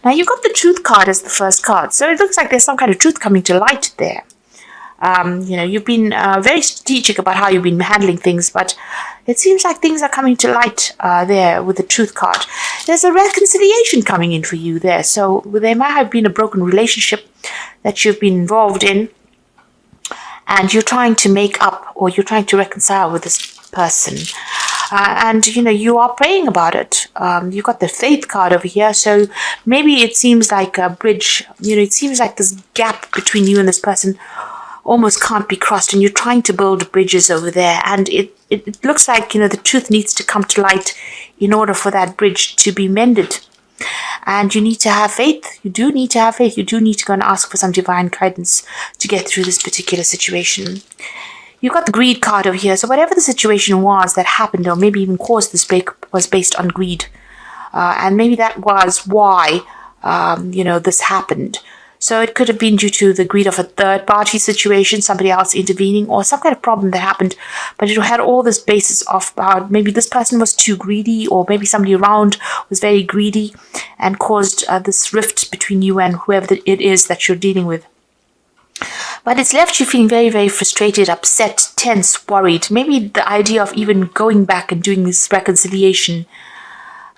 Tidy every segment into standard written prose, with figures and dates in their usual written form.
Now, you've got the truth card as the first card. So it looks like there's some kind of truth coming to light there. You've been very strategic about how you've been handling things, but it seems like things are coming to light there with the truth card. There's a reconciliation coming in for you there. So there might have been a broken relationship that you've been involved in, and you're trying to make up, or you're trying to reconcile with this person. You are praying about it. You've got the faith card over here. So maybe it seems like a bridge. It seems like this gap between you and this person almost can't be crossed, and you're trying to build bridges over there. And it looks like, the truth needs to come to light in order for that bridge to be mended. And you need to have faith. You do need to have faith. You do need to go and ask for some divine guidance to get through this particular situation. You've got the greed card over here. So whatever the situation was that happened, or maybe even caused this break, was based on greed. And maybe that was why, this happened. So it could have been due to the greed of a third-party situation, somebody else intervening, or some kind of problem that happened. But it had all this basis of maybe this person was too greedy, or maybe somebody around was very greedy and caused this rift between you and whoever it is that you're dealing with. But it's left you feeling very, very frustrated, upset, tense, worried. Maybe the idea of even going back and doing this reconciliation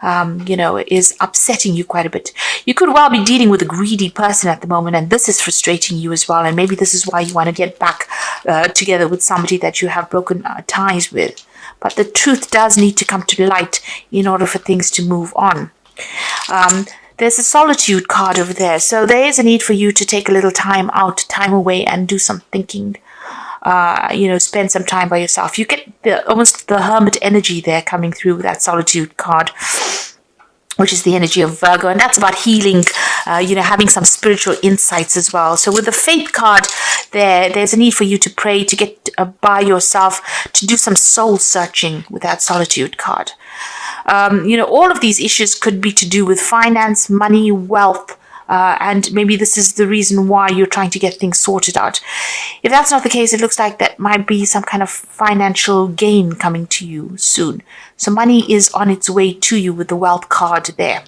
is upsetting you quite a bit. You could well be dealing with a greedy person at the moment, and this is frustrating you as well. And maybe this is why you want to get back together with somebody that you have broken ties with. But the truth does need to come to light in order for things to move on. There's a solitude card over there. So there is a need for you to take a little time out, time away, and do some thinking. Spend some time by yourself. You get almost the hermit energy there coming through with that solitude card, which is the energy of Virgo, and that's about healing, having some spiritual insights as well. So with the faith card there's a need for you to pray, to get by yourself, to do some soul searching with that solitude card. All of these issues could be to do with finance, money, wealth, and maybe this is the reason why you're trying to get things sorted out. If that's not the case, it looks like that might be some kind of financial gain coming to you soon. So money is on its way to you with the wealth card there.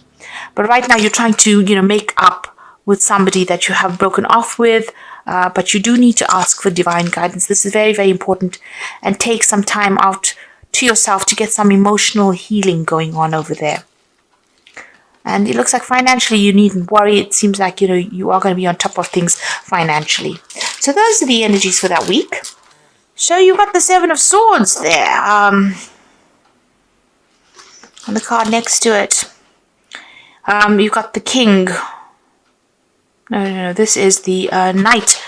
But right now you're trying to, make up with somebody that you have broken off with, but you do need to ask for divine guidance. This is very, very important, and take some time out to yourself to get some emotional healing going on over there. And it looks like financially you needn't worry. It seems like, you are going to be on top of things financially. So those are the energies for that week. So you got the Seven of Swords there. On the card next to it. You've got the King. No. This is the Knight.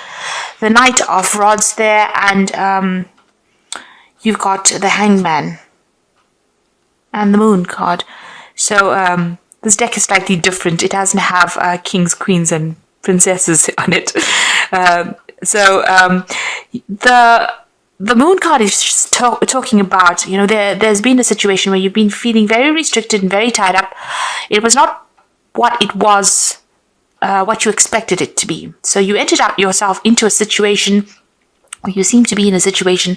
The Knight of Rods there. And you've got the Hangman. And the Moon card. So, this deck is slightly different. It doesn't have kings, queens, and princesses on it. The Moon card is talking about, there's been a situation where you've been feeling very restricted and very tied up. It was not what it was, what you expected it to be. So you entered up yourself into a situation, or you seem to be in a situation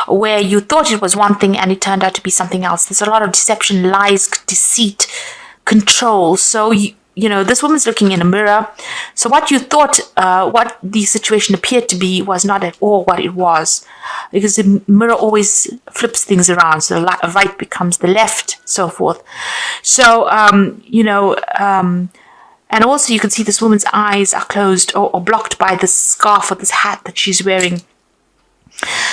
where you thought it was one thing and it turned out to be something else. There's a lot of deception, lies, deceit, control. So this woman's looking in a mirror. So what you thought, what the situation appeared to be, was not at all what it was, because the mirror always flips things around. So the right becomes the left, so forth. So and also you can see this woman's eyes are closed or blocked by this scarf or this hat that she's wearing.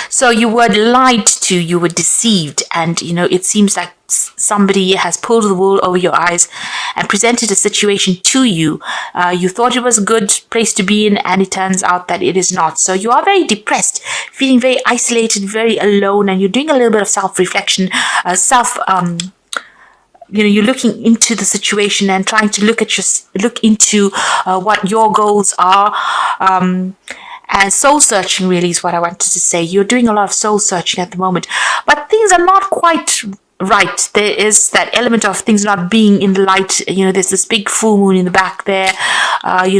So you were lied to, you were deceived, and it seems like somebody has pulled the wool over your eyes and presented a situation to you. You thought it was a good place to be in, and it turns out that it is not. So you are very depressed, feeling very isolated, very alone, and you're doing a little bit of self-reflection, you're looking into the situation and trying to look into what your goals are. And soul searching really is what I wanted to say. You're doing a lot of soul searching at the moment, but things are not quite right. There is that element of things not being in the light. There's this big full moon in the back there.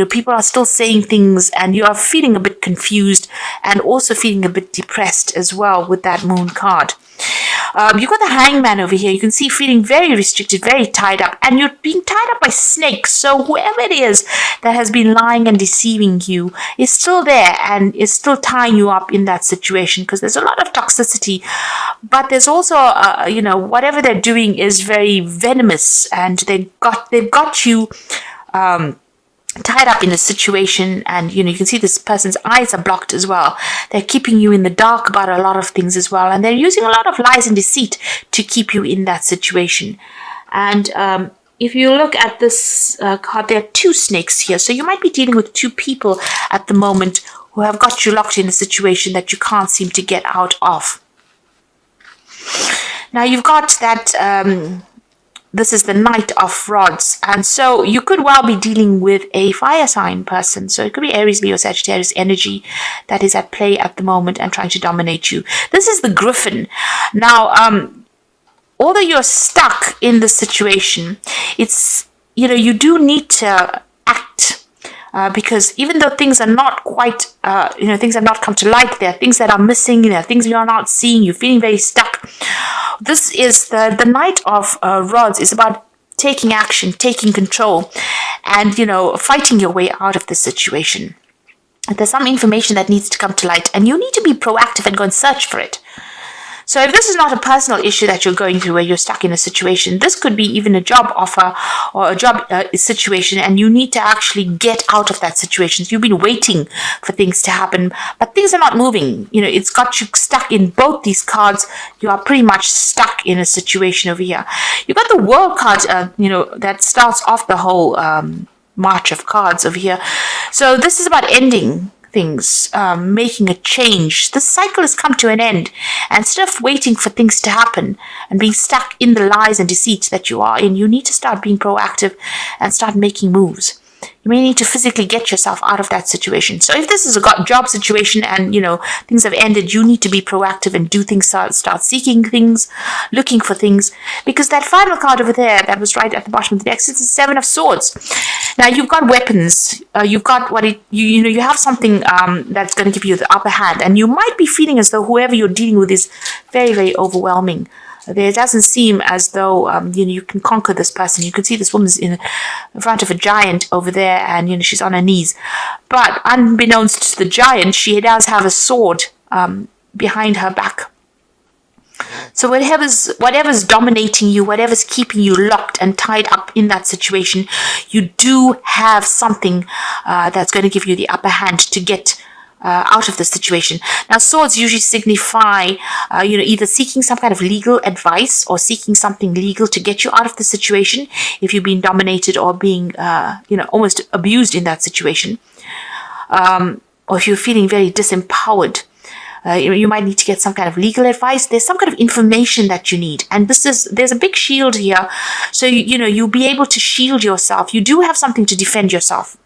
People are still saying things, and you are feeling a bit confused and also feeling a bit depressed as well with that moon card. You've got the hangman over here. You can see feeling very restricted, very tied up, and you're being tied up by snakes. So whoever it is that has been lying and deceiving you is still there and is still tying you up in that situation, because there's a lot of toxicity. But there's also, whatever they're doing is very venomous, and they've got you tied up in a situation, and you can see this person's eyes are blocked as well. They're keeping you in the dark about a lot of things as well, and they're using a lot of lies and deceit to keep you in that situation. And if you look at this card, there are two snakes here, so you might be dealing with two people at the moment who have got you locked in a situation that you can't seem to get out of. Now you've got that this is the Knight of Rods, and so you could well be dealing with a fire sign person. So it could be Aries, Leo, Sagittarius energy that is at play at the moment and trying to dominate you. This is the Griffin. Now, although you're stuck in this situation, it's, you do need to act. Because even though things are not quite, things have not come to light, there are things that are missing, there are things you're not seeing, you're feeling very stuck. This is the Knight of Rods is about taking action, taking control, and, fighting your way out of the situation. There's some information that needs to come to light, and you need to be proactive and go and search for it. So if this is not a personal issue that you're going through where you're stuck in a situation, this could be even a job offer or a job situation, and you need to actually get out of that situation. So you've been waiting for things to happen, but things are not moving. It's got you stuck in both these cards. You are pretty much stuck in a situation over here. You got the World card, that starts off the whole march of cards over here. So this is about ending things, making a change. This cycle has come to an end, and instead of waiting for things to happen and being stuck in the lies and deceit that you are in, you need to start being proactive and start making moves. You may need to physically get yourself out of that situation. So if this is a job situation and, things have ended, you need to be proactive and do things, start seeking things, looking for things. Because that final card over there that was right at the bottom of the deck is the Seven of Swords. Now, you've got weapons. You've got you have something that's going to give you the upper hand. And you might be feeling as though whoever you're dealing with is very, very overwhelming. There doesn't seem as though you can conquer this person. You can see this woman's in front of a giant over there, and she's on her knees. But unbeknownst to the giant, she does have a sword behind her back. So whatever's dominating you, whatever's keeping you locked and tied up in that situation, you do have something that's going to give you the upper hand to get out of the situation. Now, swords usually signify, either seeking some kind of legal advice or seeking something legal to get you out of the situation if you've been dominated or being, almost abused in that situation. Or if you're feeling very disempowered, you might need to get some kind of legal advice. There's some kind of information that you need. And there's a big shield here. So, you'll be able to shield yourself. You do have something to defend yourself.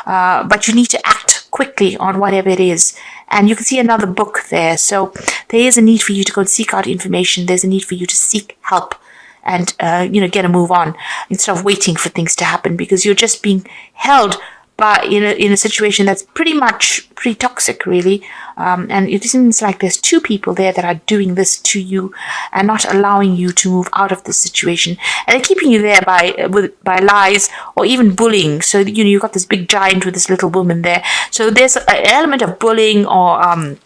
But you need to act quickly on whatever it is. And you can see another book there. So there is a need for you to go and seek out information. There's a need for you to seek help and, get a move on instead of waiting for things to happen, because you're just being held by in a situation that's pretty toxic, really. And it seems like there's two people there that are doing this to you and not allowing you to move out of the situation. And they're keeping you there by lies or even bullying. So, you've got this big giant with this little woman there. So there's an element of bullying or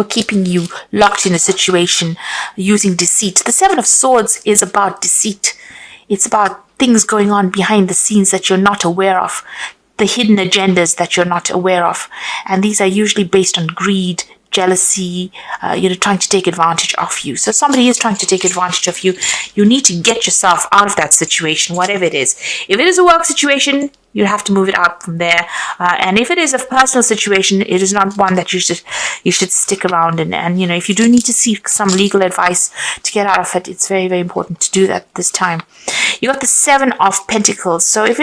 keeping you locked in a situation using deceit. The Seven of Swords is about deceit. It's about things going on behind the scenes that you're not aware of. The hidden agendas that you're not aware of. And these are usually based on greed, jealousy, trying to take advantage of you. So somebody is trying to take advantage of you. You need to get yourself out of that situation, whatever it is. If it is a work situation, you have to move it out from there. And if it is a personal situation, it is not one that you should stick around in. And, if you do need to seek some legal advice to get out of it, it's very, very important to do that this time. You got the Seven of Pentacles. So if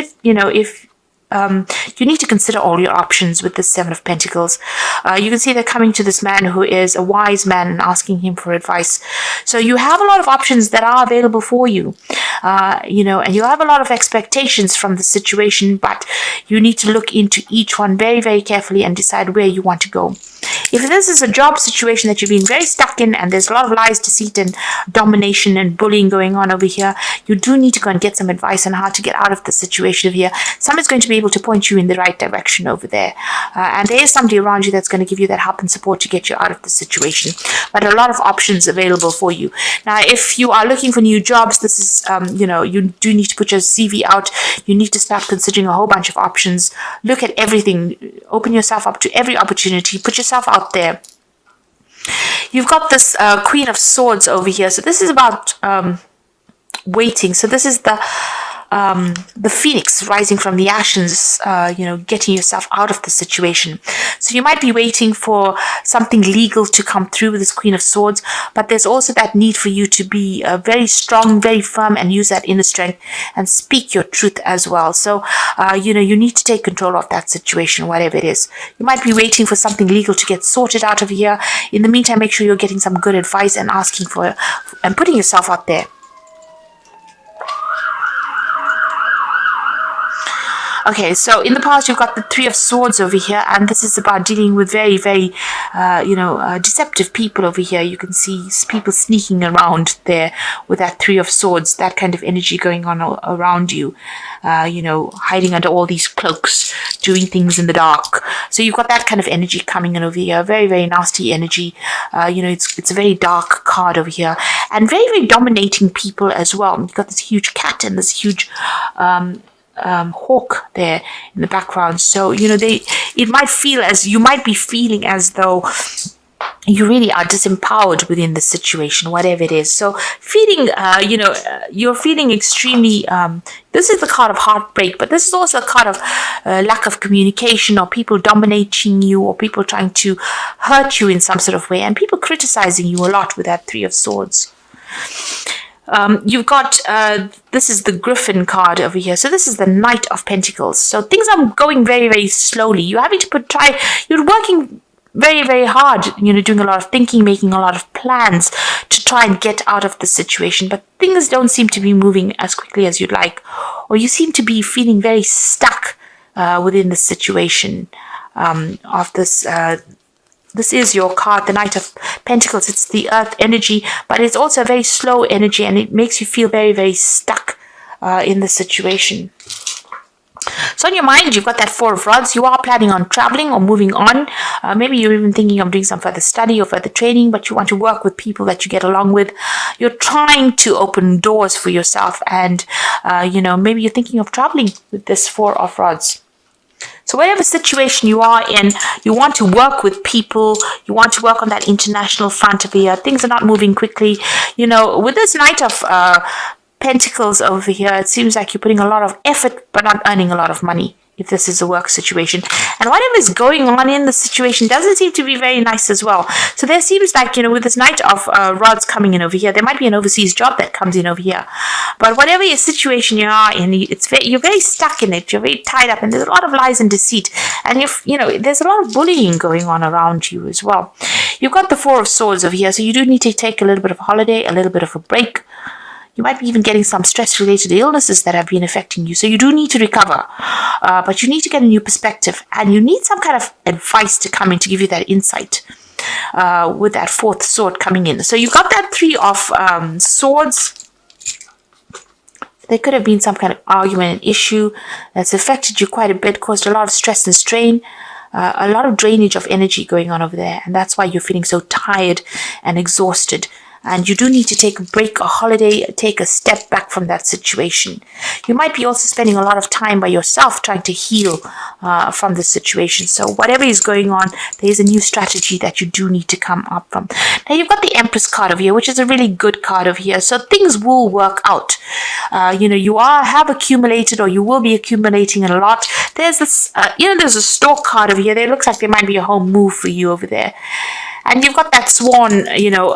you need to consider all your options with the Seven of Pentacles. You can see they're coming to this man who is a wise man and asking him for advice. So you have a lot of options that are available for you, and you have a lot of expectations from the situation, but you need to look into each one very, very carefully and decide where you want to go. If this is a job situation that you've been very stuck in and there's a lot of lies, deceit, and domination and bullying going on over here, you do need to go and get some advice on how to get out of the situation over here. Someone's going to be able to point you in the right direction over there. And there is somebody around you that's going to give you that help and support to get you out of the situation. But a lot of options available for you. Now, if you are looking for new jobs, this is, you do need to put your CV out. You need to start considering a whole bunch of options. Look at everything. Open yourself up to every opportunity. Put yourself out there. You've got this Queen of Swords over here. So this is about waiting. So this is the phoenix rising from the ashes, getting yourself out of the situation. So you might be waiting for something legal to come through with this Queen of Swords, but there's also that need for you to be very strong, very firm, and use that inner strength and speak your truth as well. So, you need to take control of that situation, whatever it is. You might be waiting for something legal to get sorted out of here. In the meantime, make sure you're getting some good advice and asking for and putting yourself out there. Okay, so in the past, you've got the Three of Swords over here, and this is about dealing with very, very, deceptive people over here. You can see people sneaking around there with that Three of Swords, that kind of energy going on around you, hiding under all these cloaks, doing things in the dark. So you've got that kind of energy coming in over here, very, very nasty energy. It's a very dark card over here, and very, very dominating people as well. You've got this huge cat and this huge hawk there in the background. So it might feel as you might be feeling as though you really are disempowered within the situation, whatever it is. So feeling you're feeling extremely this is the card of heartbreak, but this is also a card of lack of communication, or people dominating you, or people trying to hurt you in some sort of way, and people criticizing you a lot with that Three of Swords. You've got, this is the Griffin card over here. So this is the Knight of Pentacles. So things are going very, very slowly. You're having to you're working very, very hard, doing a lot of thinking, making a lot of plans to try and get out of the situation. But things don't seem to be moving as quickly as you'd like. Or you seem to be feeling very stuck within the situation of this This is your card, the Knight of Pentacles. It's the earth energy, but it's also a very slow energy, and it makes you feel very, very stuck in the situation. So in your mind, you've got that Four of Rods. You are planning on traveling or moving on. Maybe you're even thinking of doing some further study or further training, but you want to work with people that you get along with. You're trying to open doors for yourself, and maybe you're thinking of traveling with this Four of Rods. So whatever situation you are in, you want to work with people, you want to work on that international front of here. Things are not moving quickly. With this Knight of Pentacles over here, it seems like you're putting a lot of effort but not earning a lot of money, if this is a work situation. And whatever is going on in the situation doesn't seem to be very nice as well. So there seems like, with this Knight of Rods coming in over here, there might be an overseas job that comes in over here. But whatever your situation you are in, you're very stuck in it. You're very tied up, and there's a lot of lies and deceit. And there's a lot of bullying going on around you as well. You've got the Four of Swords over here, so you do need to take a little bit of a holiday, a little bit of a break. You might be even getting some stress-related illnesses that have been affecting you. So you do need to recover. But you need to get a new perspective. And you need some kind of advice to come in to give you that insight with that fourth sword coming in. So you've got that Three of Swords. There could have been some kind of argument and issue that's affected you quite a bit, caused a lot of stress and strain. A lot of drainage of energy going on over there. And that's why you're feeling so tired and exhausted. And you do need to take a break, a holiday, take a step back from that situation. You might be also spending a lot of time by yourself trying to heal from the situation. So whatever is going on, there is a new strategy that you do need to come up from. Now you've got the Empress card over here, which is a really good card over here. So things will work out. You have accumulated, or you will be accumulating a lot. There's this, there's a Stork card over here. There looks like there might be a home move for you over there. And you've got that swan,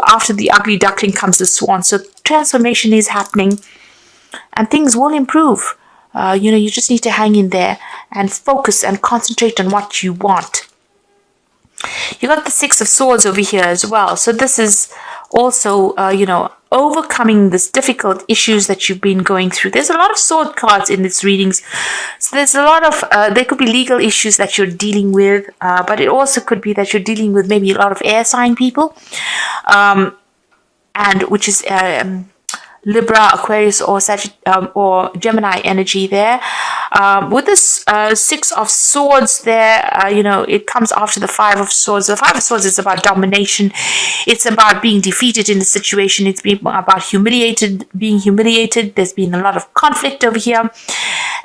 after the ugly duckling comes the swan. So transformation is happening and things will improve. You just need to hang in there and focus and concentrate on what you want. You got the Six of Swords over here as well. So this is also, overcoming this difficult issues that you've been going through. There's a lot of sword cards in this readings. So there's a lot of, there could be legal issues that you're dealing with, but it also could be that you're dealing with maybe a lot of air sign people, and which is Libra, Aquarius, or Gemini energy there. With this Six of Swords there, it comes after the Five of Swords. The Five of Swords is about domination. It's about being defeated in the situation. It's about being humiliated. There's been a lot of conflict over here.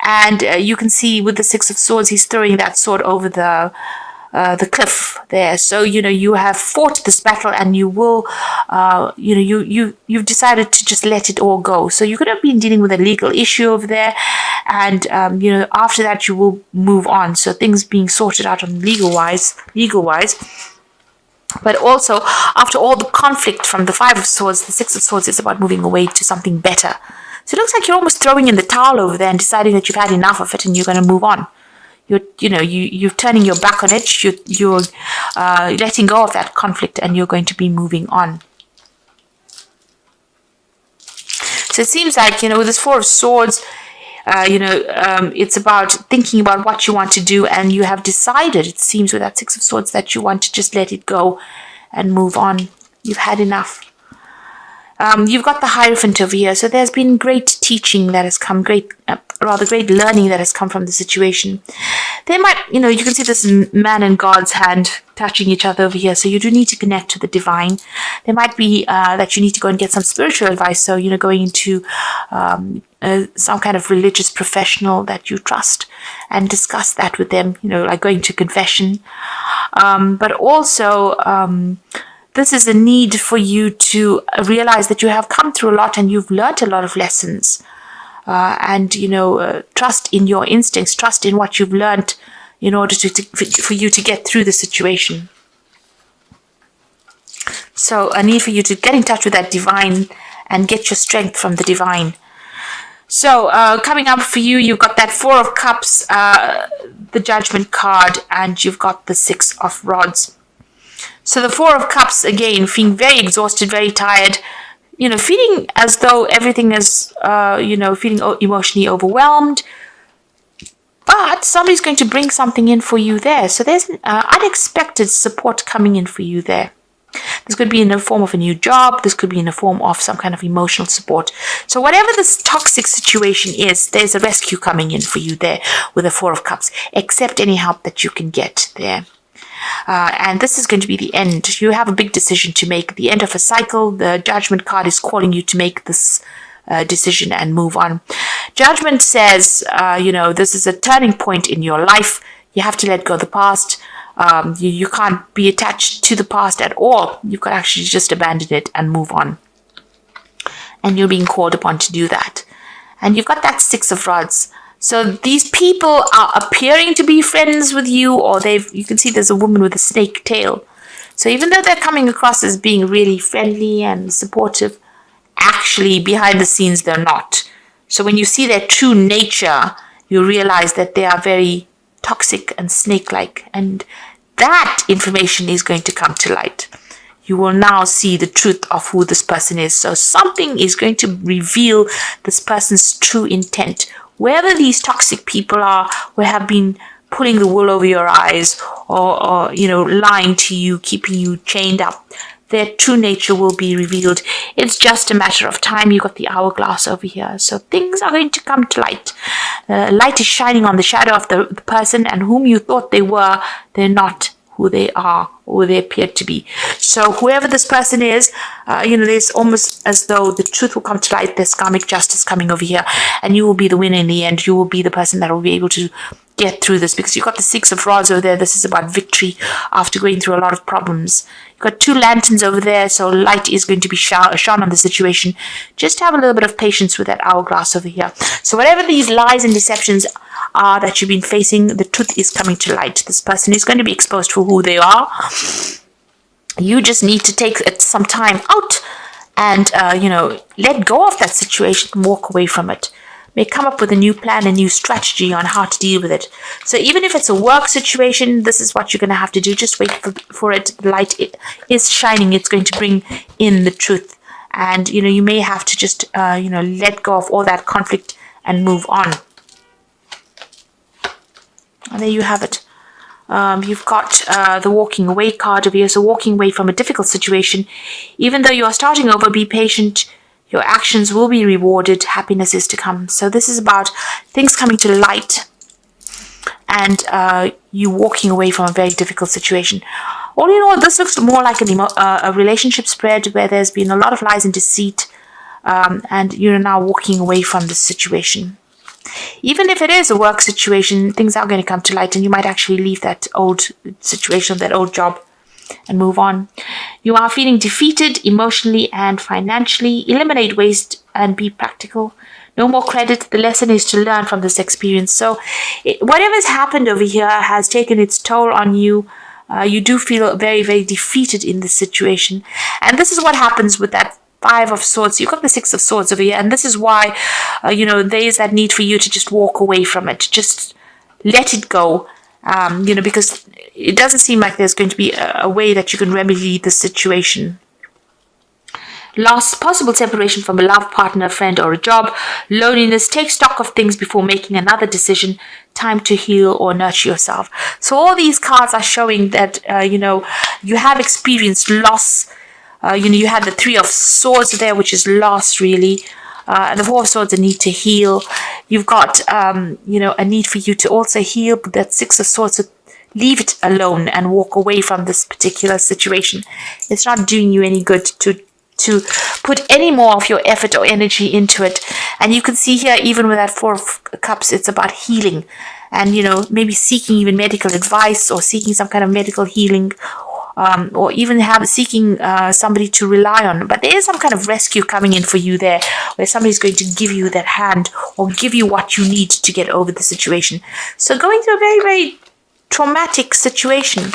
And you can see with the Six of Swords, he's throwing that sword over the cliff there. So, you have fought this battle, and you will, you've decided to just let it all go. So you could have been dealing with a legal issue over there, and, after that you will move on. So things being sorted out on legal wise. But also, after all the conflict from the Five of Swords, the Six of Swords is about moving away to something better. So it looks like you're almost throwing in the towel over there and deciding that you've had enough of it and you're going to move on. You're turning your back on it. You're letting go of that conflict, and you're going to be moving on. So it seems like, with this Four of Swords, it's about thinking about what you want to do, and you have decided, it seems, with that Six of Swords, that you want to just let it go and move on. You've had enough. You've got the Hierophant over here. So there's been great teaching that has come, great learning that has come from the situation. There might, you can see this man and God's hand touching each other over here. So you do need to connect to the divine. There might be that you need to go and get some spiritual advice. So, going into some kind of religious professional that you trust and discuss that with them, like going to confession. But also, this is a need for you to realize that you have come through a lot and you've learned a lot of lessons. And trust in your instincts, trust in what you've learned in order for you to get through the situation. So a need for you to get in touch with that divine and get your strength from the divine. So coming up for you, you've got that Four of Cups, the Judgment card, and you've got the Six of Rods. So the Four of Cups, again, feeling very exhausted, very tired, feeling as though everything is, feeling emotionally overwhelmed. But somebody's going to bring something in for you there. So there's unexpected support coming in for you there. This could be in the form of a new job. This could be in the form of some kind of emotional support. So whatever this toxic situation is, there's a rescue coming in for you there with the Four of Cups. Accept any help that you can get there. And this is going to be the end. You have a big decision to make. The end of a cycle. The Judgment card is calling you to make this decision and move on. Judgment says, this is a turning point in your life. You have to let go of the past. You can't be attached to the past at all. You can actually just abandon it and move on. And you're being called upon to do that. And you've got that Six of Rods. So these people are appearing to be friends with you, or you can see there's a woman with a snake tail. So even though they're coming across as being really friendly and supportive, actually behind the scenes they're not. So when you see their true nature, you realize that they are very toxic and snake-like, and that information is going to come to light. You will now see the truth of who this person is. So something is going to reveal this person's true intent. Wherever these toxic people are, who have been pulling the wool over your eyes, or lying to you, keeping you chained up, their true nature will be revealed. It's just a matter of time. You've got the hourglass over here. So things are going to come to light. Light is shining on the shadow of the person, and whom you thought they were, they're not who they are or they appear to be. So whoever this person is, there's almost as though the truth will come to light. There's karmic justice coming over here, and you will be the winner in the end. You will be the person that will be able to get through this, because you've got the Six of Rods over there. This is about victory after going through a lot of problems. You've got two lanterns over there, so light is going to be shone on the situation. Just have a little bit of patience with that hourglass over here. So whatever these lies and deceptions are that you've been facing, the truth is coming to light. This person is going to be exposed for who they are. You just need to take some time out and, let go of that situation and walk away from it. may come up with a new plan, a new strategy on how to deal with it. So even if it's a work situation, this is what you're going to have to do. Just wait for it. The light is shining. It's going to bring in the truth. And, you may have to just, let go of all that conflict and move on. And there you have it. You've got the walking away card over here. So walking away from a difficult situation. Even though you are starting over, be patient. Your actions will be rewarded. Happiness is to come. So this is about things coming to light and you walking away from a very difficult situation. All in all, this looks more like a relationship spread where there's been a lot of lies and deceit, and you're now walking away from this situation. Even if it is a work situation, things are going to come to light and you might actually leave that old situation, that old job, and move on. You are feeling defeated emotionally and financially. Eliminate waste and be practical. No more credit. The lesson is to learn from this experience. So whatever's happened over here has taken its toll on you. You do feel very, very defeated in this situation. And this is what happens with that Five of Swords. You've got the Six of Swords over here. And this is why, there is that need for you to just walk away from it. Just let it go. Because it doesn't seem like there's going to be a way that you can remedy the situation. Loss, possible separation from a love partner, friend, or a job. Loneliness, take stock of things before making another decision. Time to heal or nurture yourself. So all these cards are showing that, you have experienced loss. You had the Three of Swords there, which is loss, really. And the Four of Swords, a need to heal. You've got, a need for you to also heal. But that Six of Swords, so leave it alone and walk away from this particular situation. It's not doing you any good to put any more of your effort or energy into it. And you can see here, even with that Four of Cups, it's about healing. And, maybe seeking even medical advice or seeking some kind of medical healing. Or even seeking somebody to rely on. But there is some kind of rescue coming in for you there, where somebody's going to give you that hand or give you what you need to get over the situation. So going through a very, very traumatic situation.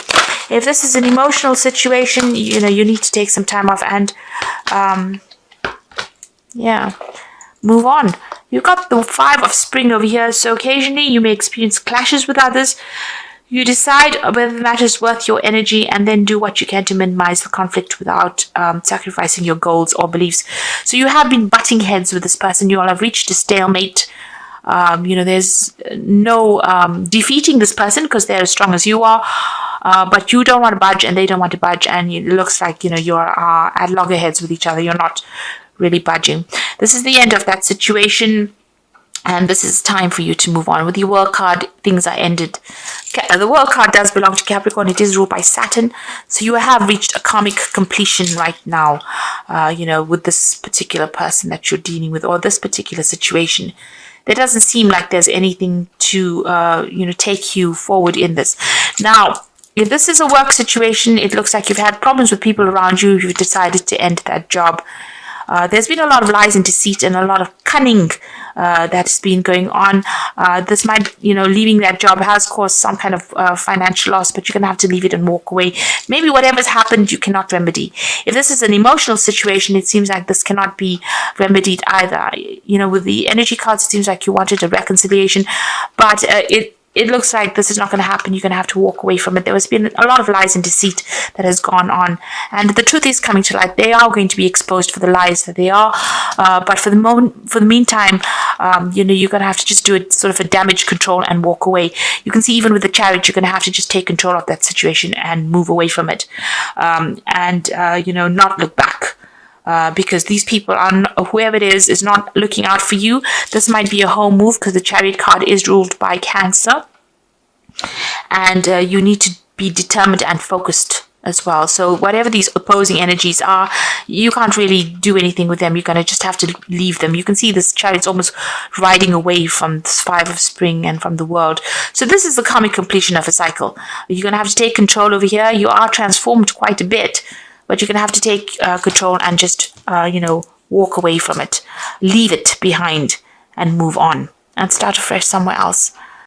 If this is an emotional situation, you need to take some time off and, move on. You've got the Five of Spring over here. So occasionally you may experience clashes with others. You decide whether the matter is worth your energy and then do what you can to minimize the conflict without sacrificing your goals or beliefs. So you have been butting heads with this person. You all have reached a stalemate. There's no defeating this person because they're as strong as you are. But you don't want to budge and they don't want to budge. And it looks like, you're at loggerheads with each other. You're not really budging. This is the end of that situation. And this is time for you to move on. With your World card, things are ended. The World card does belong to Capricorn. It is ruled by Saturn. So you have reached a karmic completion right now, with this particular person that you're dealing with or this particular situation. There doesn't seem like there's anything to, take you forward in this. Now, if this is a work situation, it looks like you've had problems with people around you. You've decided to end that job. There's been a lot of lies and deceit and a lot of cunning that's been going on. This might, leaving that job has caused some kind of financial loss, but you're going to have to leave it and walk away. Maybe whatever's happened, you cannot remedy. If this is an emotional situation, it seems like this cannot be remedied either. With the energy cards, it seems like you wanted a reconciliation, but it looks like this is not going to happen. You're going to have to walk away from it. There has been a lot of lies and deceit that has gone on. And the truth is coming to light. They are going to be exposed for the lies that they are. But for the meantime, you're going to have to just do it sort of a damage control and walk away. You can see even with the Chariot, you're going to have to just take control of that situation and move away from it. Not look back. Because these people whoever it is not looking out for you. This might be a home move because the Chariot card is ruled by Cancer. And you need to be determined and focused as well. So whatever these opposing energies are, you can't really do anything with them. You're going to just have to leave them. You can see this Chariot's almost riding away from this Five of Spring and from the world. So this is the karmic completion of a cycle. You're going to have to take control over here. You are transformed quite a bit. But you're going to have to take control and just, walk away from it. Leave it behind and move on and start afresh somewhere else.